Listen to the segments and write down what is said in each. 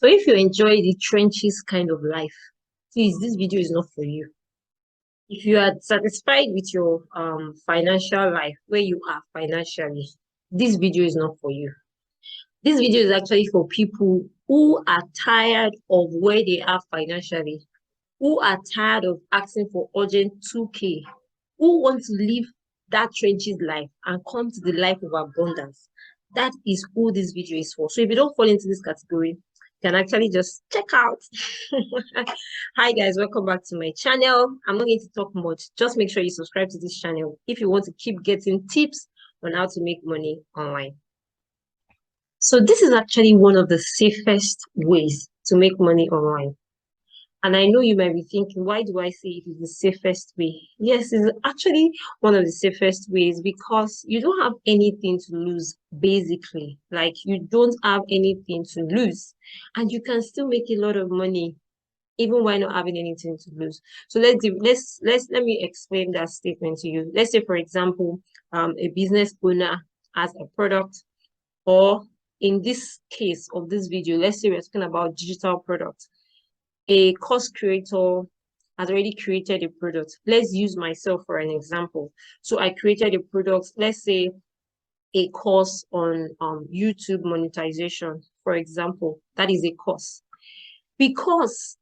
So if you enjoy the trenches kind of life, please, this video is not for you. If you are satisfied with your financial life, where you are financially, this video is not for you. This video is actually for people who are tired of where they are financially, who are tired of asking for urgent 2K, who want to live that trenches life and come to the life of abundance. That is who this video is for. So if you don't fall into this category, you can actually just check out. Hi guys, welcome back to my channel. I'm not going to talk much. Just make sure you subscribe to this channel if you want to keep getting tips on how to make money online. So this is actually one of the safest ways to make money online. And I know you might be thinking, why do I say it is the safest way? Yes, it's actually one of the safest ways because you don't have anything to lose, basically. Like, you don't have anything to lose. And you can still make a lot of money, even while not having anything to lose. So let me explain that statement to you. Let's say, for example, a business owner has a product, or in this case of this video, let's say we're talking about digital products. A course creator has already created a product. Let's use myself for an example. So I created a product, let's say a course on YouTube monetization, for example. That is a course. Because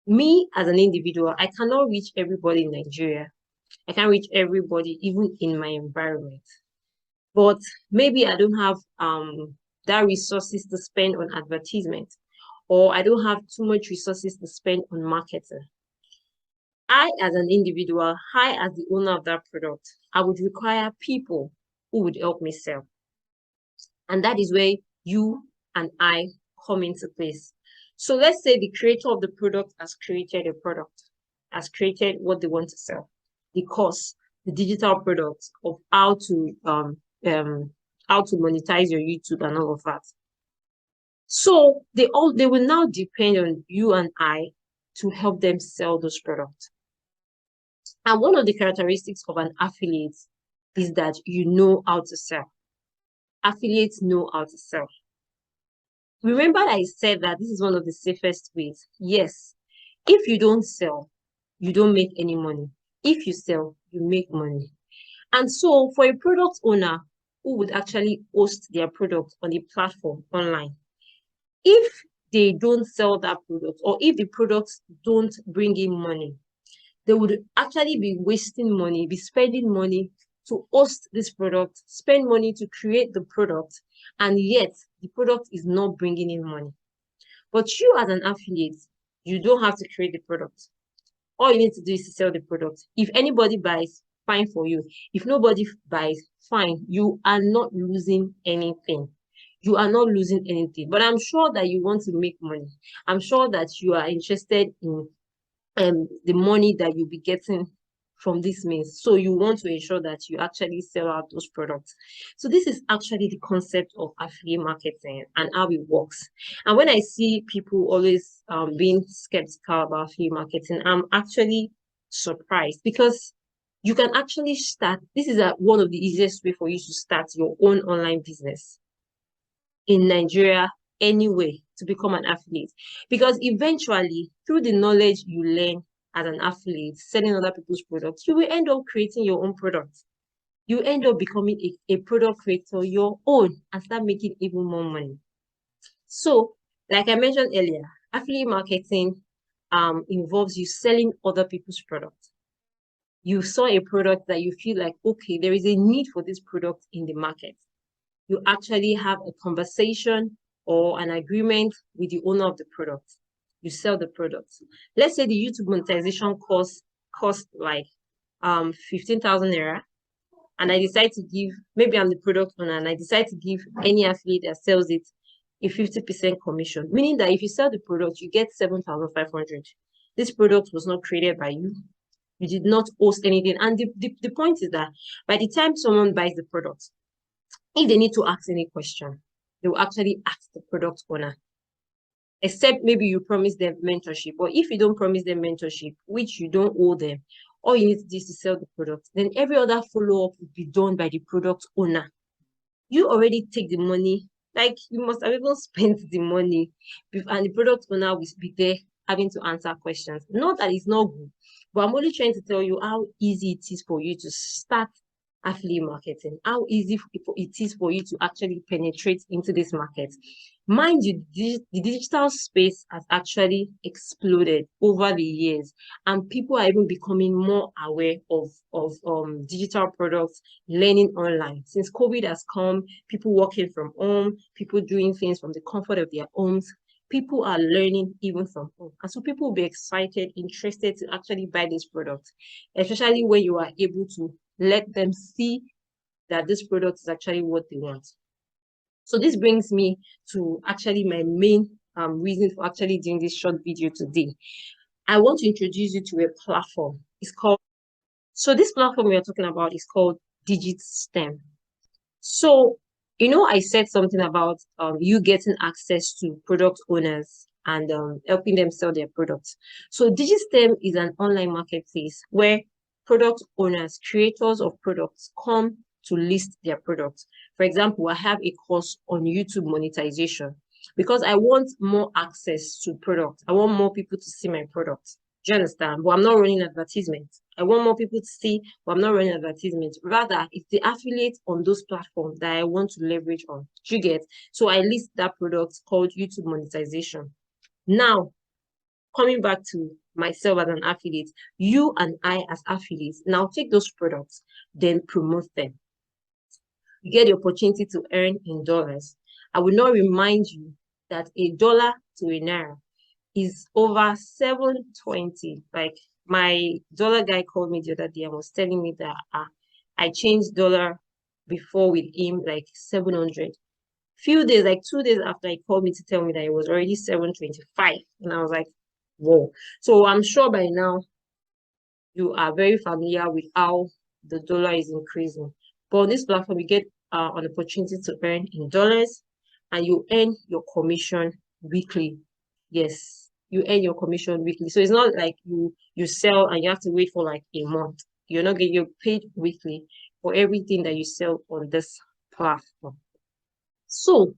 me as an individual, I cannot reach everybody in Nigeria. I can't reach everybody even in my environment. But maybe I don't have that resources to spend on advertisement, or I don't have too much resources to spend on marketing. I, as an individual, I, as the owner of that product, I would require people who would help me sell. And that is where you and I come into place. So let's say the creator of the product has created a product, has created what they want to sell, the course, the digital product of how to monetize your YouTube and all of that. So they will now depend on you and I to help them sell those products. And one of the characteristics of an affiliate is that you know how to sell. Affiliates know how to sell. Remember I said that this is one of the safest ways. Yes, if you don't sell, you don't make any money. If you sell, you make money. And so for a product owner who would actually host their product on the platform online, if they don't sell that product, or if the products don't bring in money, they would actually be wasting money, be spending money to host this product, spend money to create the product, and yet the product is not bringing in money. But you as an affiliate, you don't have to create the product. All you need to do is to sell the product. If anybody buys, fine for you. If nobody buys, fine. You are not losing anything. You are not losing anything. But I'm sure that you want to make money. I'm sure that you are interested in the money that you'll be getting from this means. So you want to ensure that you actually sell out those products. So this is actually the concept of affiliate marketing and how it works. And when I see people always being skeptical about affiliate marketing, I'm actually surprised, because you can actually start. This is one of the easiest way for you to start your own online business in Nigeria anyway, to become an affiliate. Because eventually, through the knowledge you learn as an affiliate, selling other people's products, you will end up creating your own product. You end up becoming a product creator, your own, and start making even more money. So, like I mentioned earlier, affiliate marketing involves you selling other people's products. You saw a product that you feel like, okay, there is a need for this product in the market. You actually have a conversation or an agreement with the owner of the product. You sell the product. Let's say the YouTube monetization cost like 15,000 naira, and I decide to give, maybe I'm the product owner, and I decide to give any affiliate that sells it a 50% commission, meaning that if you sell the product, you get 7,500. This product was not created by you. You did not host anything. And the point is that by the time someone buys the product, if they need to ask any question, they will actually ask the product owner. Except maybe you promise them mentorship. Or if you don't promise them mentorship, which you don't owe them, all you need to do is to sell the product. Then every other follow-up will be done by the product owner. You already take the money Like, you must have even spent the money, and the product owner will be there having to answer questions. Not that it's not good, but I'm only trying to tell you how easy it is for you to start affiliate marketing, how easy it is for you to actually penetrate into this market. Mind you, the digital space has actually exploded over the years, and people are even becoming more aware of digital products, learning online. Since COVID has come, people working from home, people doing things from the comfort of their homes, people are learning even from home. And so people will be excited, interested to actually buy this product, especially when you are able to let them see that this product is actually what they want. So this brings me to actually my main reason for actually doing this short video today. I want to introduce you to a platform. So this platform we are talking about is called Digistem. So, I said something about you getting access to product owners and helping them sell their products. So Digistem is an online marketplace where product owners, creators of products, come to list their products. For example, I have a course on YouTube monetization because I want more access to products. I want more people to see my products. Do you understand? But I'm not running advertisements. I want more people to see, but I'm not running advertisements. Rather, it's the affiliate on those platforms that I want to leverage on. Do you get? So I list that product called YouTube monetization. Now, coming back to myself as an affiliate, you and I as affiliates, now take those products, then promote them. You get the opportunity to earn in dollars. I will not remind you that $1 to a naira is over 720. Like, my dollar guy called me the other day and was telling me that I changed dollar before with him like 700. Few days, like 2 days after, he called me to tell me that it was already 725. And I was like, whoa. So I'm sure by now you are very familiar with how the dollar is increasing. But on this platform, you get an opportunity to earn in dollars, and you earn your commission weekly. Yes, you earn your commission weekly. So it's not like you sell and you have to wait for like a month. You're paid weekly for everything that you sell on this platform. So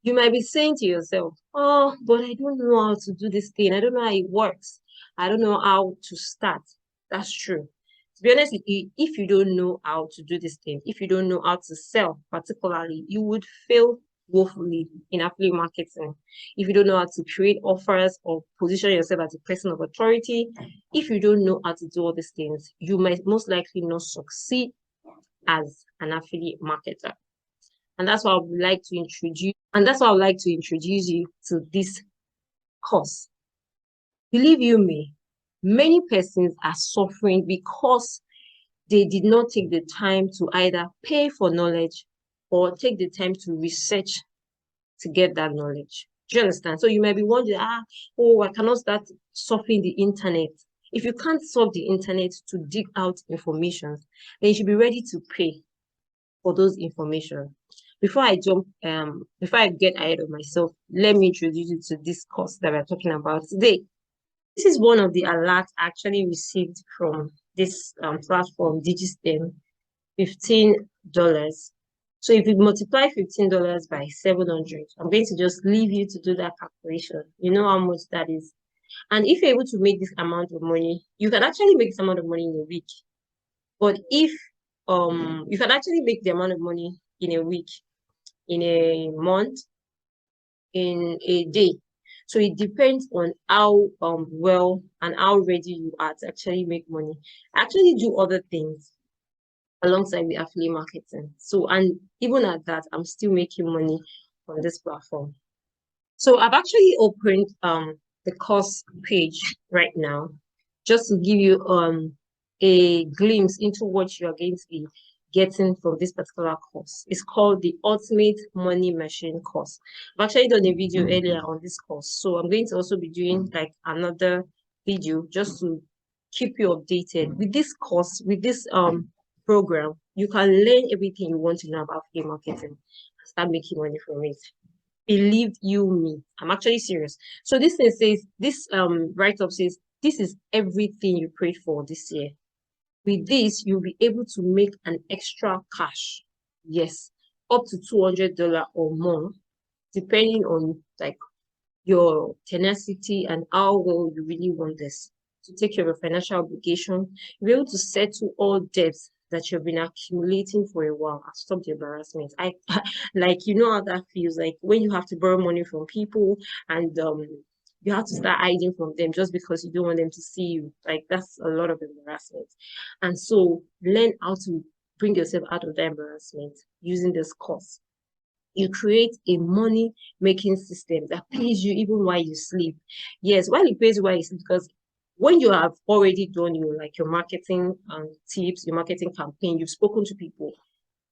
you might be saying to yourself, oh, but I don't know how to do this thing. I don't know how it works. I don't know how to start. That's true. To be honest with you, if you don't know how to do this thing, if you don't know how to sell particularly, you would fail woefully in affiliate marketing. If you don't know how to create offers or position yourself as a person of authority, if you don't know how to do all these things, you might most likely not succeed as an affiliate marketer. And that's why I would like to introduce you to this course. Believe you me, many persons are suffering because they did not take the time to either pay for knowledge or take the time to research to get that knowledge. Do you understand? So you might be wondering, I cannot start surfing the internet. If you can't surf the internet to dig out information, then you should be ready to pay for those information. Before I get ahead of myself, let me introduce you to this course that we're talking about today. This is one of the alerts I actually received from this platform, Digistem, $15. So if you multiply $15 by 700, I'm going to just leave you to do that calculation. You know how much that is. And if you're able to make this amount of money, you can actually make this amount of money in a week. But if you can actually make the amount of money in a week, in a month, in a day. So it depends on how well and how ready you are to actually make money. I actually do other things alongside the affiliate marketing. So, and even at that, I'm still making money on this platform. So I've actually opened the course page right now just to give you a glimpse into what you are going to be getting from this particular course. It's called the Ultimate Money Machine course. I've actually done a video earlier on this course, so I'm going to also be doing like another video just to keep you updated with this course, with this program. You can learn everything you want to know about affiliate marketing and start making money from it. Believe you me, I'm actually serious. So this thing says, this write-up says, this is everything you prayed for this year. With this, you'll be able to make an extra cash. Yes, up to $200 or more, depending on like your tenacity and how well you really want this to take care of your financial obligation. You'll be able to settle all debts that you've been accumulating for a while and stop the embarrassment. I like, you know how that feels like when you have to borrow money from people and you have to start hiding from them just because you don't want them to see you. Like that's a lot of embarrassment. And so learn how to bring yourself out of the embarrassment using this course. You create a money making system that pays you even while you sleep. Yes, while it pays you while you sleep, because when you have already done your marketing tips, your marketing campaign, you've spoken to people,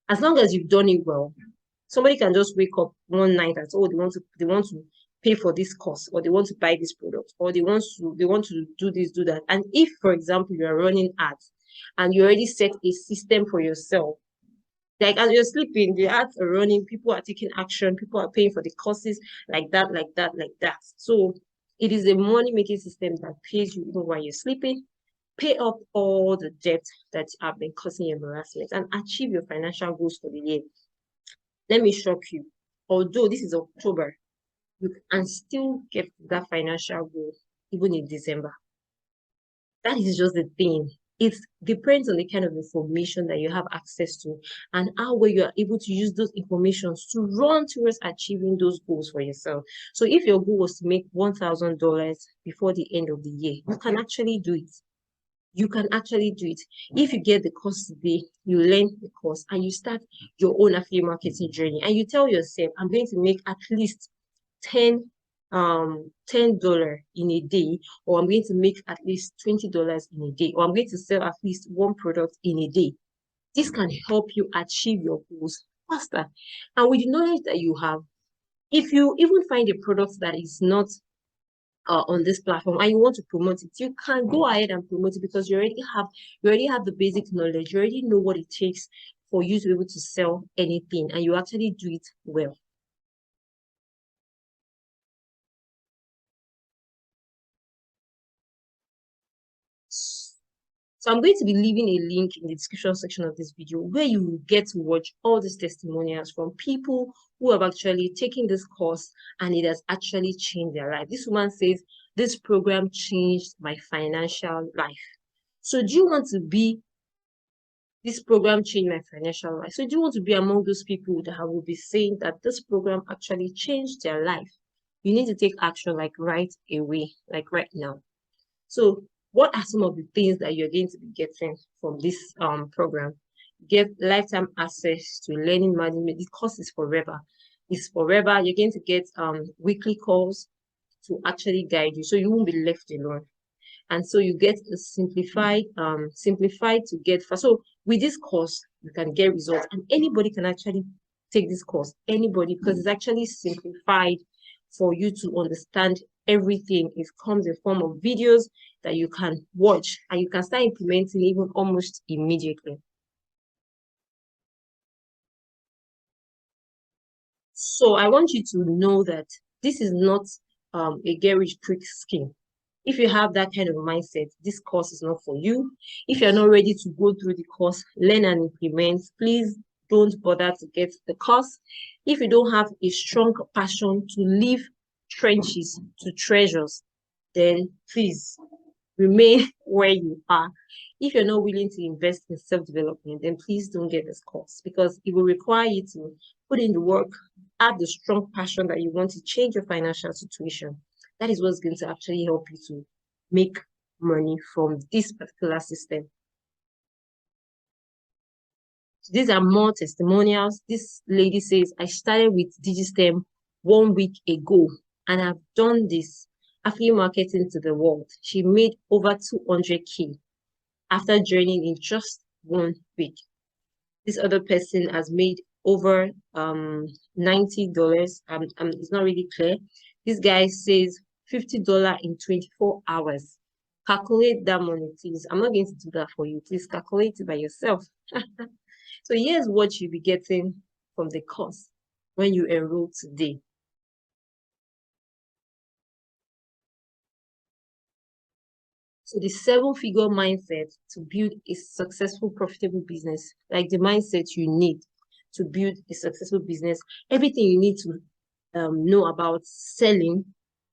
as long as you've done it well, somebody can just wake up one night and say, oh, they want to pay for this course, or they want to buy this product, or they want to do this, do that. And if, for example, you are running ads and you already set a system for yourself, like as you're sleeping, the ads are running, people are taking action, people are paying for the courses, like that, like that, like that. So it is a money-making system that pays you even while you're sleeping, pay up all the debt that have been causing you embarrassment, and achieve your financial goals for the year. Let me shock you. Although this is October, you can still get that financial goal even in December. That is just the thing. It depends on the kind of information that you have access to and how well you are able to use those informations to run towards achieving those goals for yourself. So if your goal was to make $1,000 before the end of the year, you can actually do it. You can actually do it. If you get the course today, you learn the course and you start your own affiliate marketing journey and you tell yourself, I'm going to make at least 10 $10 in a day, or I'm going to make at least $20 in a day, or I'm going to sell at least one product in a day. This can help you achieve your goals faster. And with the knowledge that you have, if you even find a product that is not on this platform and you want to promote it, you can go ahead and promote it because you already have the basic knowledge. You already know what it takes for you to be able to sell anything, and you actually do it well. So I'm going to be leaving a link in the description section of this video where you will get to watch all these testimonials from people who have actually taken this course and it has actually changed their life. This woman says, this program changed my financial life. So do you want to be, this program changed my financial life. So do you want to be among those people that will be saying that this program actually changed their life? You need to take action like right away, like right now. So what are some of the things that you're going to be getting from this program? Get lifetime access to learning management. The course is forever. It's forever. You're going to get weekly calls to actually guide you, so you won't be left alone. And so you get a simplified to get fast. So with this course, you can get results, and anybody can actually take this course. Anybody, because it's actually simplified for you to understand everything. It comes in form of videos that you can watch and you can start implementing even almost immediately. So I want you to know that this is not a get rich quick scheme. If you have that kind of mindset, this course is not for you. If you're not ready to go through the course, learn and implement, please don't bother to get the course. If you don't have a strong passion to leave trenches to treasures, then please remain where you are. If you're not willing to invest in self-development, then please don't get this course because it will require you to put in the work, have the strong passion that you want to change your financial situation. That is what's going to actually help you to make money from this particular system. These are more testimonials. This lady says, I started with Digistem 1 week ago and I've done this affiliate marketing to the world. She made over 200K after joining in just 1 week. This other person has made over $90. It's not really clear. This guy says $50 in 24 hours. Calculate that money, please. I'm not going to do that for you. Please calculate it by yourself. So here's what you'll be getting from the course when you enroll today. So the 7-figure mindset to build a successful, profitable business, like the mindset you need to build a successful business, everything you need to know about selling.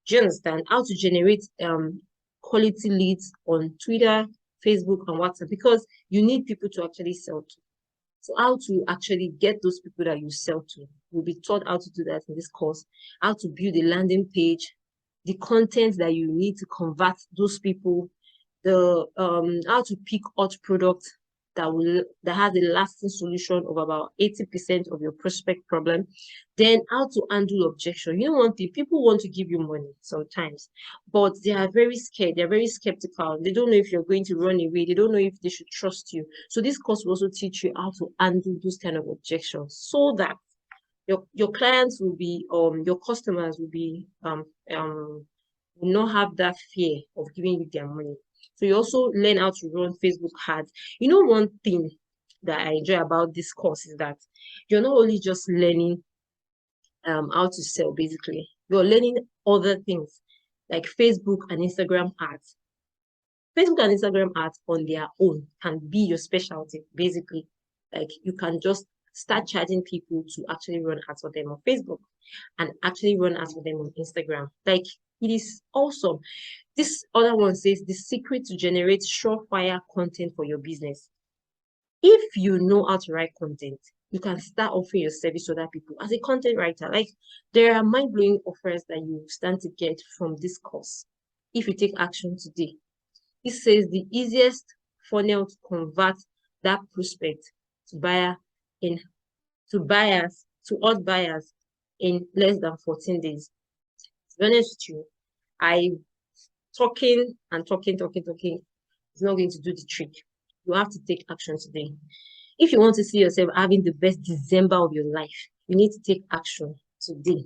Do you understand? How to generate quality leads on Twitter, Facebook, and WhatsApp, because you need people to actually sell to. So how to actually get those people that you sell to. You'll be taught how to do that in this course. How to build a landing page, the content that you need to convert those people, the how to pick hot products that has a lasting solution of about 80% of your prospect problem. Then how to handle objection. You know, one thing, people want to give you money sometimes, but they are very scared. They're very skeptical. They don't know if you're going to run away. They don't know if they should trust you. So this course will also teach you how to handle those kind of objections, so that your clients will be your customers will be will not have that fear of giving you their money. So you also learn how to run Facebook ads. You know, one thing that I enjoy about this course is that you're not only just learning how to sell, basically. You're learning other things like Facebook and Instagram ads. Facebook and Instagram ads on their own can be your specialty, basically. Like, you can just start charging people to actually run ads for them on Facebook and actually run ads for them on Instagram. Like, it is awesome. This other one says the secret to generate surefire content for your business. If you know how to write content, you can start offering your service to other people as a content writer. Like, there are mind-blowing offers that you stand to get from this course if you take action today. It says the easiest funnel to convert that prospect to odd buyers in less than 14 days. To be honest with you, talking is not going to do the trick. You have to take action today. If you want to see yourself having the best December of your life, you need to take action today.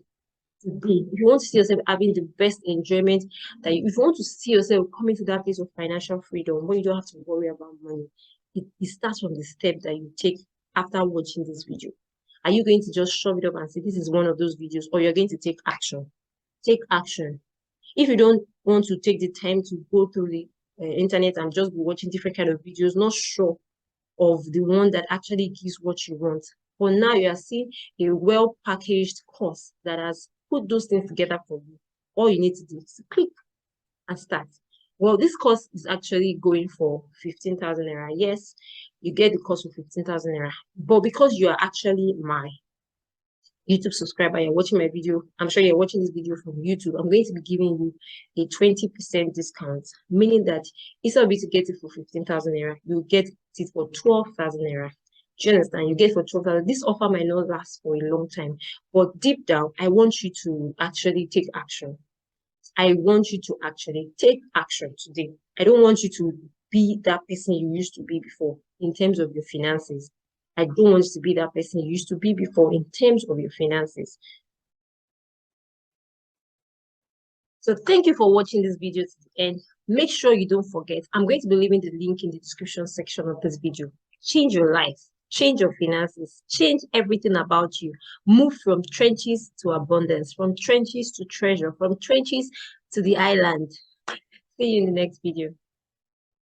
If you want to see yourself having the best enjoyment, if you want to see yourself coming to that place of financial freedom where you don't have to worry about money, it starts from the step that you take after watching this video. Are you going to just shove it up and say this is one of those videos, or you're going to take action? Take action. If you don't want to take the time to go through the internet and just be watching different kind of videos, not sure of the one that actually gives what you want, but now you are seeing a well-packaged course that has put those things together for you. All you need to do is click and start. Well, this course is actually going for 15,000 naira. Yes, you get the course for 15,000 naira, but because you are actually my YouTube subscriber, you're watching my video, I'm sure you're watching this video from YouTube, I'm going to be giving you a 20% discount, meaning that instead of you to get it for 15,000 naira, you get it for 12,000 naira. Do you understand? You get it for 12,000. This offer might not last for a long time, but deep down, I want you to actually take action. I want you to actually take action today. I don't want you to be that person you used to be before in terms of your finances. I don't want you to be that person you used to be before in terms of your finances. So thank you for watching this video to the end. Make sure you don't forget, I'm going to be leaving the link in the description section of this video. Change your life, change your finances, change everything about you. Move from trenches to abundance, from trenches to treasure, from trenches to the island. See you in the next video.